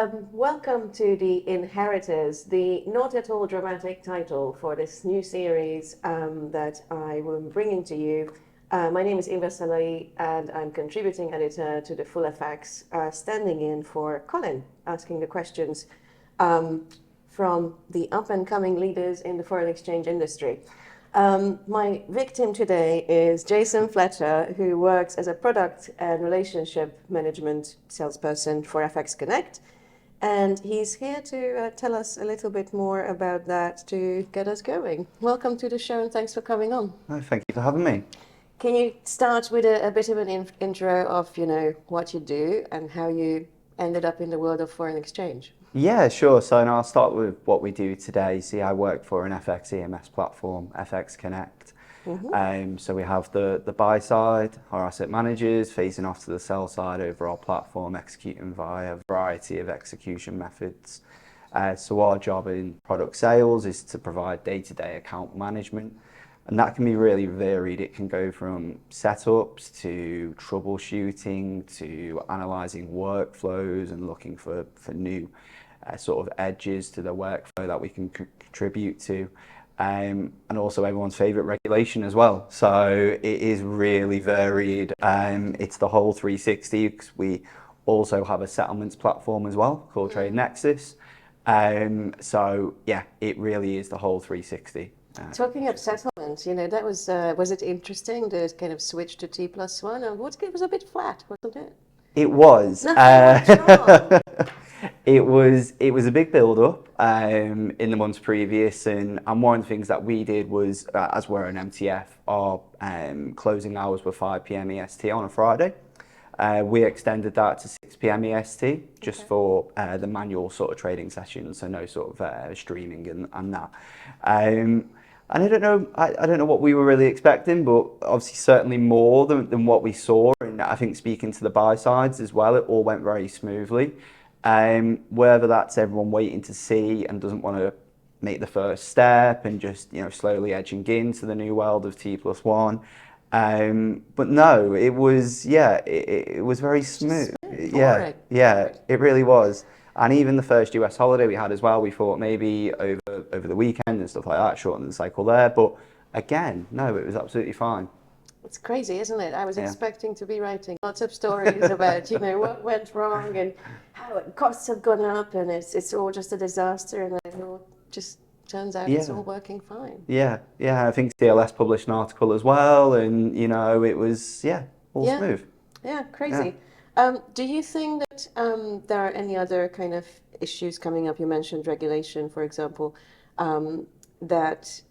Welcome to the Inheritors, the not at all dramatic title for this new series that I am bringing to you. My name is Eva Szalay and I'm contributing editor to the Full FX, standing in for Colin, asking the questions from the up and coming leaders in the foreign exchange industry. My victim today is Jason Fletcher, who works as a product and relationship management salesperson for FX Connect. And he's here to tell us a little bit more about that to get us going. Welcome to the show and thanks for coming on. Oh, thank you for having me. Can you start with a bit of an intro of, what you do and how you ended up in the world of foreign exchange? Yeah, sure. So now I'll start with what we do today. See, I work for an FX EMS platform, FX Connect. So we have the buy side, our asset managers facing off to the sell side over our platform, executing via a variety of execution methods. So our job in product sales is to provide day-to-day account management. And that can be really varied. It can go from setups to troubleshooting to analysing workflows and looking for new sort of edges to the workflow that we can contribute to. And also everyone's favourite regulation as well. So it is really varied. It's the whole 360 because we also have a settlements platform as well called Trade Nexus. So yeah, it really is the whole 360. Talking of settlements, that was it interesting, the kind of switch to T+1? It was a bit flat, wasn't it? It was. Nothing much wrong. It was a big build-up in the months previous, and one of the things that we did was, as we're an MTF, our closing hours were 5 p.m. EST on a Friday. We extended that to 6 p.m. EST just for the manual sort of trading sessions, so no sort of streaming and that. And I don't know what we were really expecting, but obviously certainly more than what we saw. And I think speaking to the buy sides as well, it all went very smoothly. Whether that's everyone waiting to see and doesn't want to make the first step and just slowly edging into the new world of T+1. But no, it was it was very smooth. Yeah, it really was. And even the first US holiday we had as well, we thought maybe over the weekend and stuff like that, shorten the cycle there. But again, no, it was absolutely fine. It's crazy, isn't it? I was expecting to be writing lots of stories about, what went wrong and how costs have gone up and it's all just a disaster, and then it all just turns out it's all working fine. Yeah. I think CLS published an article as well, and it was all smooth. Yeah, crazy. Do you think that there are any other kind of issues coming up? You mentioned regulation, for example, that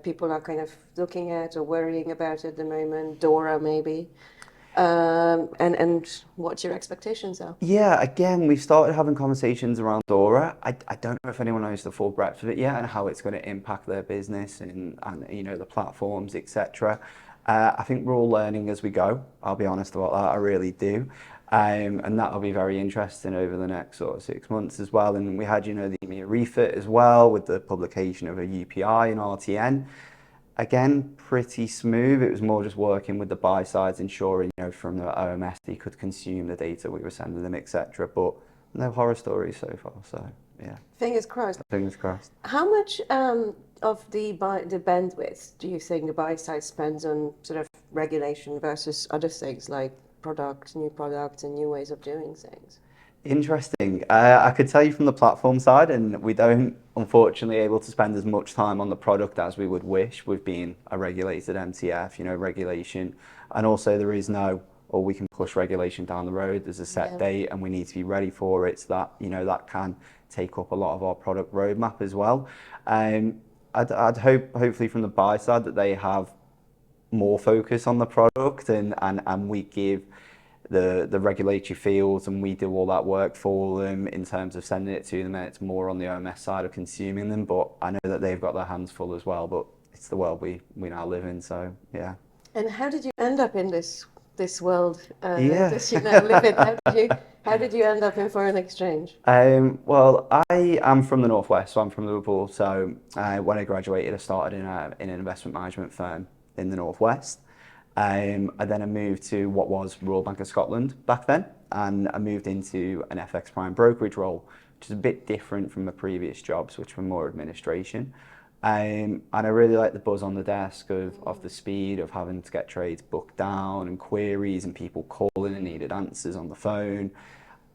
people are kind of looking at or worrying about at the moment, DORA maybe, and what your expectations are. Yeah, again, we've started having conversations around DORA. I don't know if anyone knows the full breadth of it yet and how it's going to impact their business and the platforms, etc. I think we're all learning as we go. I'll be honest about that, I really do. And that'll be very interesting over the next sort of 6 months as well. And we had, the EMEA refit as well with the publication of a UPI and RTN. Again, pretty smooth. It was more just working with the buy sides, ensuring, from the OMS they could consume the data we were sending them, etc. But no horror stories so far. So yeah. Fingers crossed. Fingers crossed. How much of the bandwidth do you think the buy side spends on sort of regulation versus other things like new products and new ways of doing things? Interesting. I could tell you from the platform side, and we don't unfortunately able to spend as much time on the product as we would wish with being a regulated MTF, regulation. And also there is we can push regulation down the road. There's a set date and we need to be ready for it. So that, that can take up a lot of our product roadmap as well. I'd hopefully from the buy side that they have more focus on the product and we give the regulatory fields and we do all that work for them in terms of sending it to them, and it's more on the OMS side of consuming them. But I know that they've got their hands full as well, but it's the world we now live in, so yeah. And how did you end up in this world that you now live in? How did you end up in foreign exchange? Well, I am from the Northwest, so I'm from Liverpool. So when I graduated, I started in an investment management firm in the Northwest. Then I moved to what was Royal Bank of Scotland back then, and I moved into an FX prime brokerage role, which is a bit different from the previous jobs, which were more administration. And I really liked the buzz on the desk of the speed of having to get trades booked down and queries and people calling and needed answers on the phone.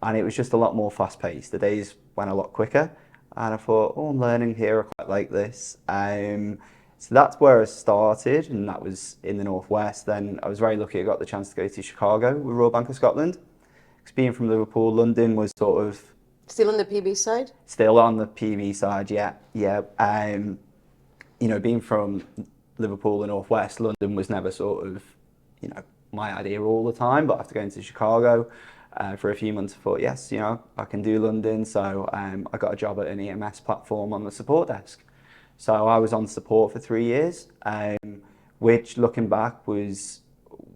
And it was just a lot more fast paced. The days went a lot quicker. And I thought, oh, I'm learning here. I quite like this. So that's where I started, and that was in the Northwest. Then I was very lucky I got the chance to go to Chicago with Royal Bank of Scotland. Because being from Liverpool, London was sort of... Still on the PB side? Still on the PV side, yeah. You know, being from Liverpool and Northwest, London was never sort of, you know, my idea all the time. But after going to Chicago for a few months, I thought, yes, you know, I can do London. So I got a job at an EMS platform on the support desk. So I was on support for 3 years, which looking back was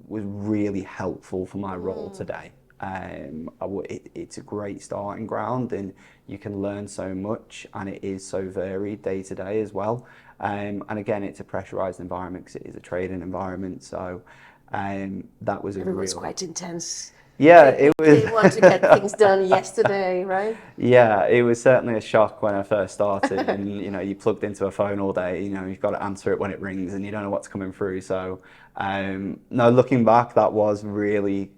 really helpful for my role today. It's a great starting ground, and you can learn so much, and it is so varied day to day as well. And again, it's a pressurized environment because it is a trading environment. So that was Everyone's quite intense. Yeah, it was. They want to get things done yesterday, right? Yeah, it was certainly a shock when I first started, and you know, you plugged into a phone all day. You know, you've got to answer it when it rings, and you don't know what's coming through. So, no, looking back, that was really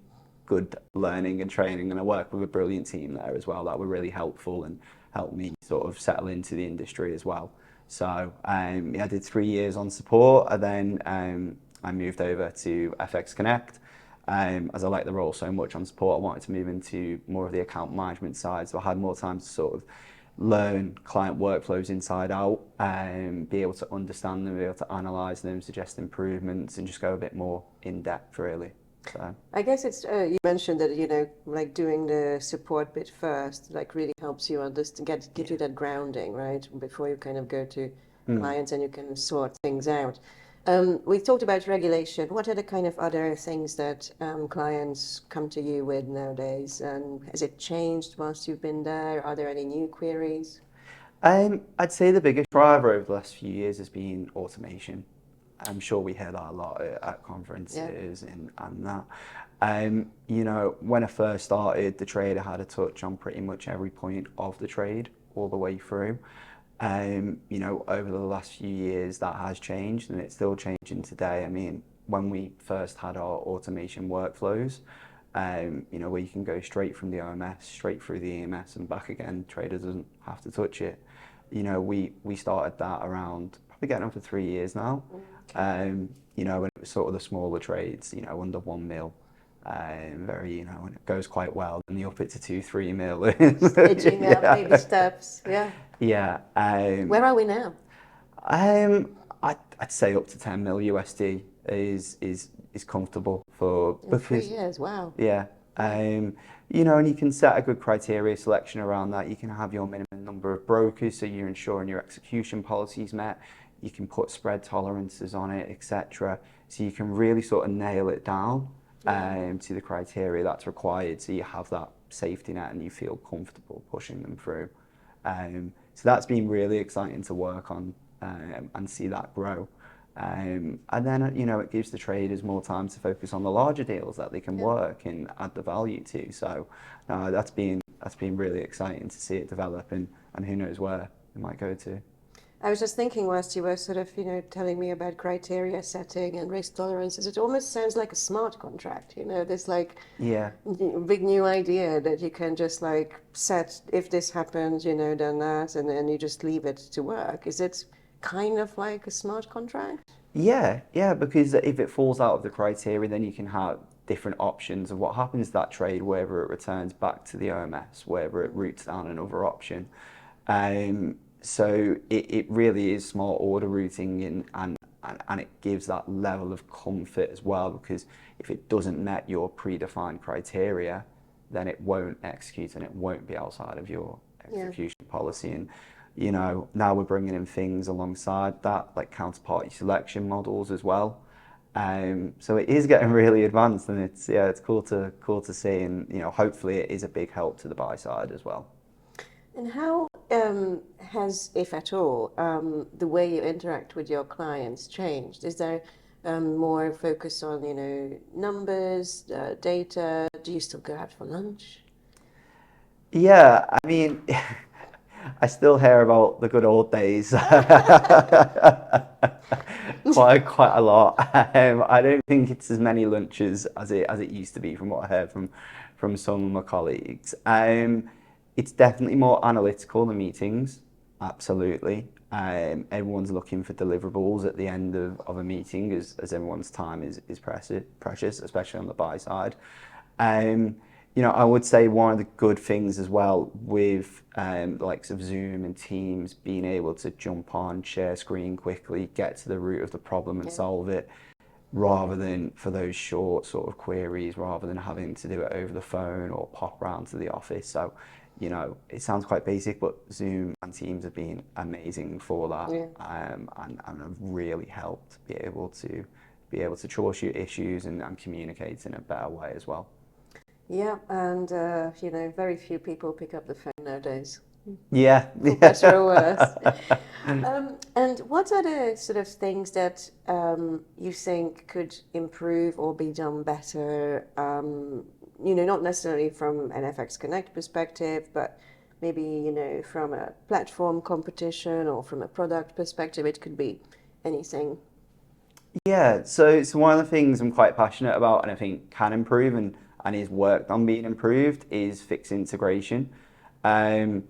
good learning and training, and I worked with a brilliant team there as well that were really helpful and helped me sort of settle into the industry as well. So, yeah, I did 3 years on support, and then I moved over to FX Connect. As I liked the role so much on support, I wanted to move into more of the account management side. So I had more time to sort of learn client workflows inside out and be able to understand them, be able to analyze them, suggest improvements, and just go a bit more in depth, really. So I guess it's, you mentioned that, you know, like doing the support bit first, like really helps you understand, get you that grounding, right? Before you kind of go to clients and you can sort things out. We talked about regulation. What are the kind of other things that clients come to you with nowadays? And has it changed whilst you've been there? Are there any new queries? I'd say the biggest driver over the last few years has been automation. I'm sure we hear that a lot at conferences and that. You know, when I first started, the trade, I had a touch on pretty much every point of the trade all the way through. You know, over the last few years, that has changed, and it's still changing today. I mean, when we first had our automation workflows, you know, where you can go straight from the OMS, straight through the EMS and back again, trader doesn't have to touch it. You know, we started that around, probably getting on for 3 years now. You know, and it was sort of the smaller trades, you know, under 1 mil. Very, you know, and it goes quite well, and you up it to 2-3 mil. Edging up, baby steps, yeah. Yeah. Where are we now? I'd say up to 10 mil USD is comfortable for In 3 years, wow. Yeah. You know, and you can set a good criteria selection around that. You can have your minimum number of brokers, so you're ensuring your execution policy is met. You can put spread tolerances on it, etc. So you can really sort of nail it down to the criteria that's required, so you have that safety net and you feel comfortable pushing them through. So that's been really exciting to work on and see that grow. And then, you know, it gives the traders more time to focus on the larger deals that they can work and add the value to. So that's been really exciting to see it develop, and who knows where it might go to. I was just thinking whilst you were sort of, you know, telling me about criteria setting and risk tolerances, it almost sounds like a smart contract, you know, this like big new idea that you can just like set, if this happens, you know, then that, and then you just leave it to work. Is it kind of like a smart contract? Yeah, because if it falls out of the criteria, then you can have different options of what happens to that trade, whether it returns back to the OMS, whether it routes down another option. So it really is smart order routing, and it gives that level of comfort as well, because if it doesn't met your predefined criteria, then it won't execute and it won't be outside of your execution policy. And you know, now we're bringing in things alongside that, like counterparty selection models as well. So it is getting really advanced, and it's cool to see, and you know, hopefully it is a big help to the buy side as well. And how has, if at all, the way you interact with your clients changed? Is there more focused on, numbers, data? Do you still go out for lunch? Yeah, I mean, I still hear about the good old days quite a lot. I don't think it's as many lunches as it used to be, from what I heard from some of my colleagues. It's definitely more analytical, the meetings, absolutely. Everyone's looking for deliverables at the end of a meeting, as everyone's time is precious, especially on the buy side. I would say one of the good things as well with the likes of Zoom and Teams, being able to jump on, share screen quickly, get to the root of the problem and solve it, rather than for those short sort of queries, rather than having to do it over the phone or pop round to the office. So, it sounds quite basic, but Zoom and Teams have been amazing for that, and have really helped be able to troubleshoot issues and communicate in a better way as well. Yeah, and very few people pick up the phone nowadays. Yeah. For better or worse. And what are the sort of things that you think could improve or be done better? Not necessarily from an FX Connect perspective, but maybe, from a platform competition or from a product perspective. It could be anything. Yeah, so one of the things I'm quite passionate about, and I think can improve and is worked on being improved, is fixed integration. Um,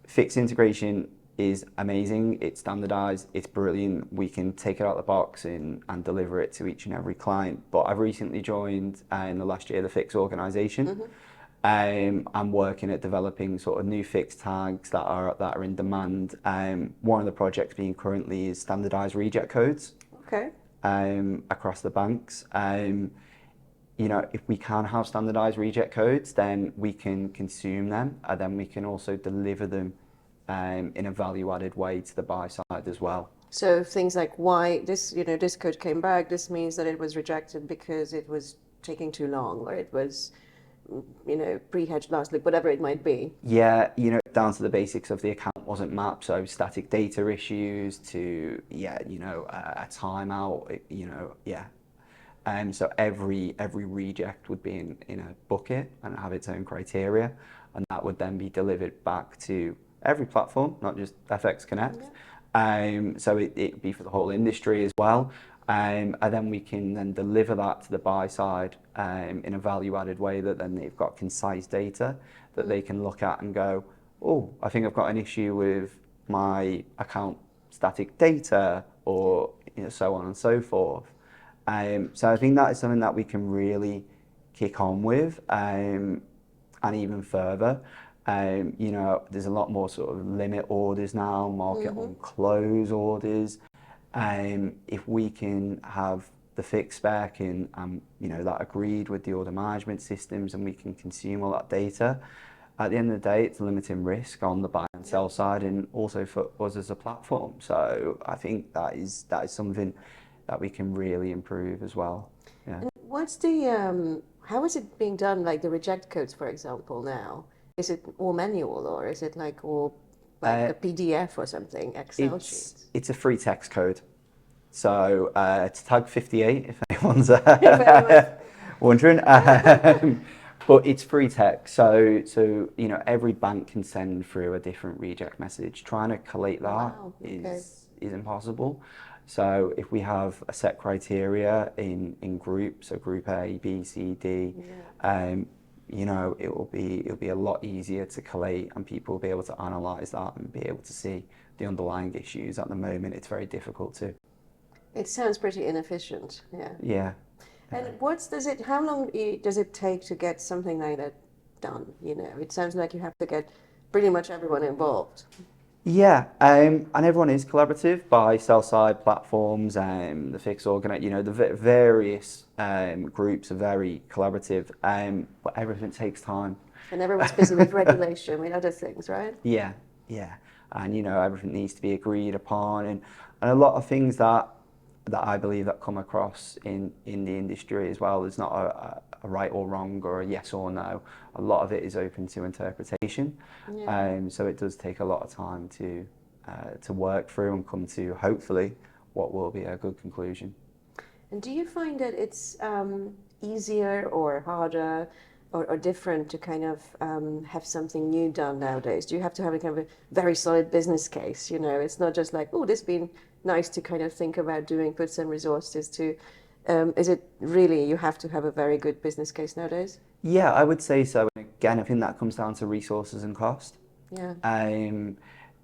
Fixed integration is amazing. It's standardized. It's brilliant. We can take it out of the box and deliver it to each and every client. But I've recently joined in the last year the Fix organization. I'm working at developing sort of new Fix tags that are in demand. One of the projects being currently is standardized reject codes. Okay. Across the banks. If we can have standardized reject codes, then we can consume them, and then we can also deliver them in a value-added way to the buy side as well. So things like why this code came back, this means that it was rejected because it was taking too long, or it was, pre-hedged last week, whatever it might be. Yeah, down to the basics of the account wasn't mapped, so static data issues to, a timeout, yeah. So every reject would be in a bucket and have its own criteria, and that would then be delivered back to every platform, not just FX Connect. So it'd be for the whole industry as well. And then we can then deliver that to the buy side in a value-added way, that then they've got concise data that they can look at and go, oh, I think I've got an issue with my account static data, or so on and so forth. So I think that is something that we can really kick on with, and even further. There's a lot more sort of limit orders now, market on close orders. If we can have the fixed spec and that agreed with the order management systems, and we can consume all that data, at the end of the day, it's limiting risk on the buy and sell side, and also for us as a platform. So I think that is something that we can really improve as well. Yeah. And what's the how is it being done, like the reject codes, for example, now? Is it all manual, or is it like all like a PDF or something, Excel sheets? It's a free text code. So it's tag 58 if anyone's wondering. But it's free text. So every bank can send through a different reject message. Trying to collate that is impossible. So if we have a set criteria in groups, so group A, B, C, D, it'll be a lot easier to collate, and people will be able to analyze that and be able to see the underlying issues. At the moment, it's very difficult to. It sounds pretty inefficient. Yeah. Yeah. And how long does it take to get something like that done? It sounds like you have to get pretty much everyone involved. Yeah, and everyone is collaborative by sell-side platforms, the Fix Organize, the various groups are very collaborative, but everything takes time. And everyone's busy with regulation, with other things, right? Yeah, and everything needs to be agreed upon, and a lot of things that I believe that come across in the industry as well. There's not a right or wrong or a yes or no. A lot of it is open to interpretation. So it does take a lot of time to work through and come to, hopefully, what will be a good conclusion. And do you find that it's easier or harder or different to kind of have something new done nowadays? Do you have to have a kind of a very solid business case? You know, it's not just like, oh, this has been nice to kind of think about doing, put some resources to. Is it really you have to have a very good business case nowadays? Yeah, I would say so. And again, I think that comes down to resources and cost. Yeah.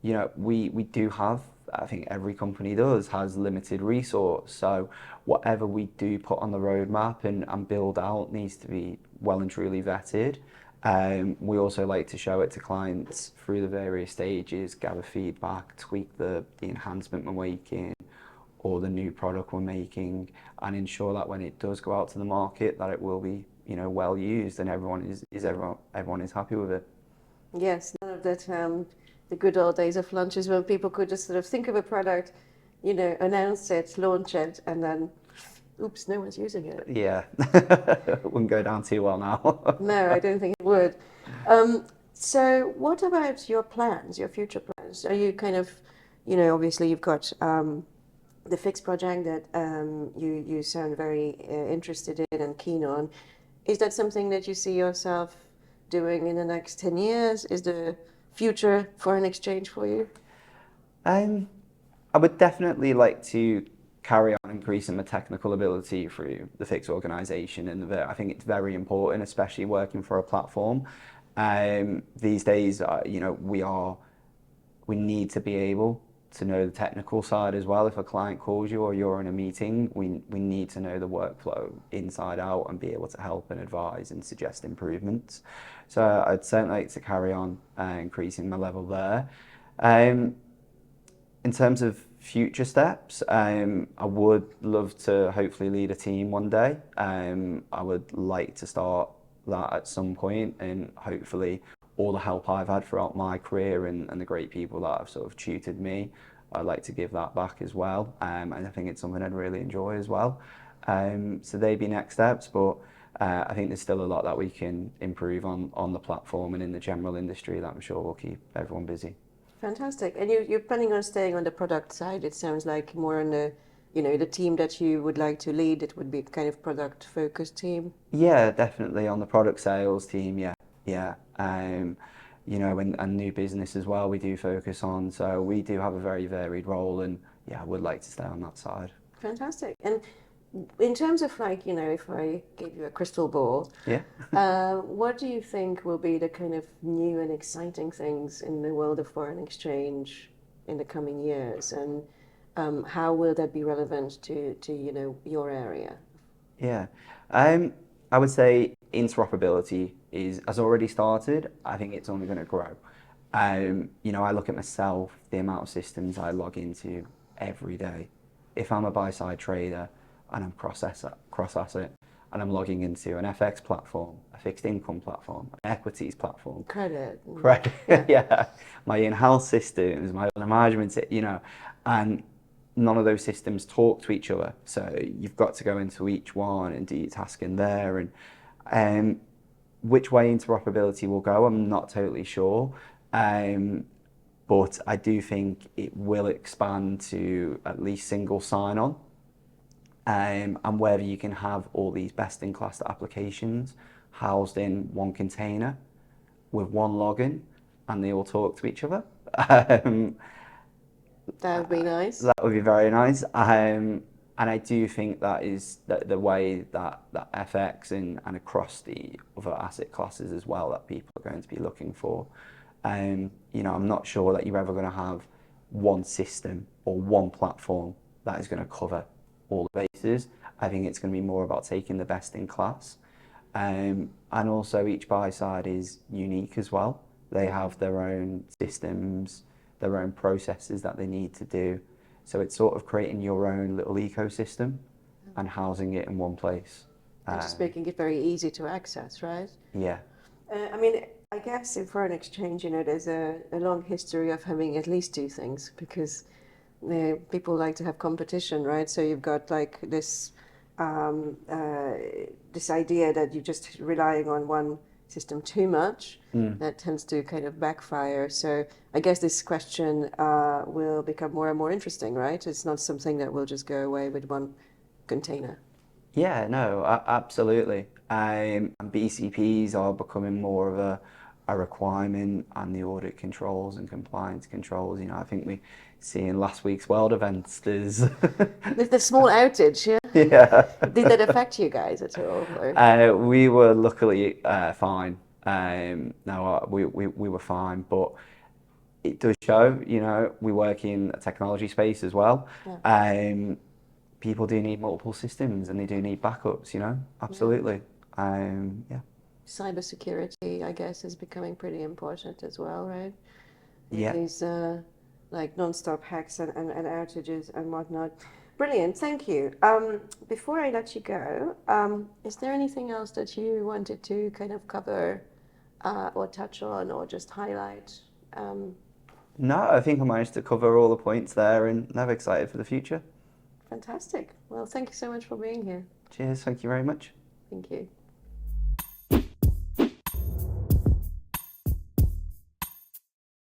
You know, we do have, I think every company does, has limited resource. So whatever we do put on the roadmap and build out needs to be well and truly vetted. We also like to show it to clients through the various stages, gather feedback, tweak the enhancement we're making or the new product we're making, and ensure that when it does go out to the market that it will be, you know, well used and everyone is happy with it. Yes, none of that, the good old days of lunches when people could just sort of think of a product, you know, announce it, launch it, and then, oops, no one's using it. Yeah, wouldn't go down too well now. No, I don't think it would. So what about your plans, your future plans? Are you kind of, you know, obviously you've got the fixed project that you sound very interested in and keen on. Is that something that you see yourself doing in the next 10 years? Is the future foreign exchange for you? I would definitely like to carry on increasing my technical ability through the fixed organisation, and I think it's very important, especially working for a platform. These days, you know, we need to be able to know the technical side as well. If a client calls you or you're in a meeting, we need to know the workflow inside out and be able to help and advise and suggest improvements. So I'd certainly like to carry on increasing my level there. In terms of future steps, I would love to hopefully lead a team one day. I would like to start that at some point, and hopefully all the help I've had throughout my career and the great people that have sort of tutored me, I'd like to give that back as well. And I think it's something I'd really enjoy as well. So they'd be next steps, but I think there's still a lot that we can improve on the platform and in the general industry that I'm sure will keep everyone busy. Fantastic. And you're planning on staying on the product side. It sounds like more on the, you know, the team that you would like to lead, it would be kind of product focused team. Yeah, definitely on the product sales team. Yeah. You know, and new business as well, we do focus on. So we do have a very varied role, and yeah, I would like to stay on that side. Fantastic. And in terms of like, you know, if I gave you a crystal ball, Yeah. what do you think will be the kind of new and exciting things in the world of foreign exchange in the coming years? And how will that be relevant to you know, your area? Yeah. I would say interoperability has already started. I think it's only going to grow. You know, I look at myself, the amount of systems I log into every day. If I'm a buy-side trader and I'm cross-asset and I'm logging into an FX platform, a fixed income platform, an equities platform, Credit. yeah, my in-house systems, my management, you know, and none of those systems talk to each other. So you've got to go into each one and do your tasking there. And which way interoperability will go, I'm not totally sure. But I do think it will expand to at least single sign-on. And whether you can have all these best-in-class applications housed in one container with one login, and they all talk to each other. That would be nice. That would be very nice. And I do think that is the way that FX and across the other asset classes as well that people are going to be looking for. You know, I'm not sure that you're ever going to have one system or one platform that is going to cover all the bases. I think it's going to be more about taking the best in class. And also each buy side is unique as well. They have their own systems, their own processes that they need to do. So it's sort of creating your own little ecosystem and housing it in one place. And just making it very easy to access, right? Yeah. I mean, I guess in foreign exchange, you know, there's a long history of having at least two things because people like to have competition, right? So you've got like this this idea that you're just relying on one system too much. That tends to kind of backfire. So I guess this question will become more and more interesting, right? It's not something that will just go away with one container. Yeah, no, absolutely. And BCPs are becoming more of a requirement, and the audit controls and compliance controls. You know, I think we see in last week's World events there's The small outage, yeah? yeah. Did that affect you guys at all? Or? We were luckily fine. No, we were fine, but it does show, you know, we work in a technology space as well. Yeah. People do need multiple systems and they do need backups, you know, absolutely. Yeah. Cybersecurity, I guess, is becoming pretty important as well, right? Yeah. These like non-stop hacks and outages and whatnot. Brilliant, thank you. Before I let you go, is there anything else that you wanted to kind of cover or touch on or just highlight? No, I think I managed to cover all the points there, and I'm excited for the future. Fantastic. Well, thank you so much for being here. Cheers, thank you very much. Thank you.